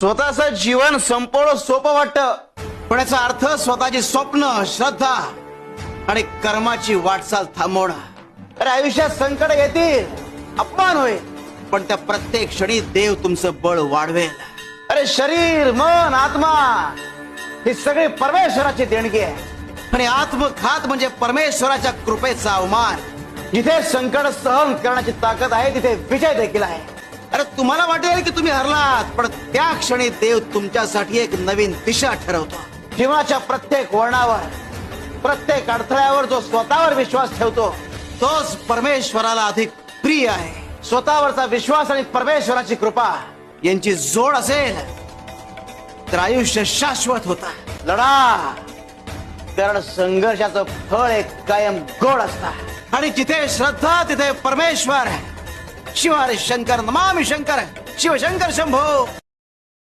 स्वतःचं जीवन संपवणं सोपं वाटतं, पण याचा अर्थ स्वतःची स्वप्न, श्रद्धा आणि कर्माची वाटचाल थांबवणं. अरे आयुष्यात संकट येतील, अपमान होईल, पण त्या प्रत्येक क्षणी देव तुमचं बळ वाढवेल. अरे शरीर, मन, आत्मा ही सगळी परमेश्वराची देणगी आहे आणि आत्मघात म्हणजे परमेश्वराच्या कृपेचा अवमान. जिथे संकट सहन करण्याची ताकद आहे तिथे विजय देखील आहे. अरे तुम्हाला वाटेल की तुम्ही हरलात, पण त्या क्षणी देव तुमच्यासाठी एक नवीन दिशा ठरवतो. जीवनाच्या प्रत्येक वळणावर, प्रत्येक अडथळ्यावर जो स्वतःवर विश्वास ठेवतो तोच परमेश्वराला अधिक प्रिय आहे. स्वतःवरचा विश्वास आणि परमेश्वराची कृपा यांची जोड असेल तर आयुष्य शाश्वत होता. लढा, कारण संघर्षाचं फळ एक कायम गोड असतं. आणि जिथे श्रद्धा तिथे परमेश्वर. शिव हरी शंकर, नमामि शंकर, शिवशंकर शंभो.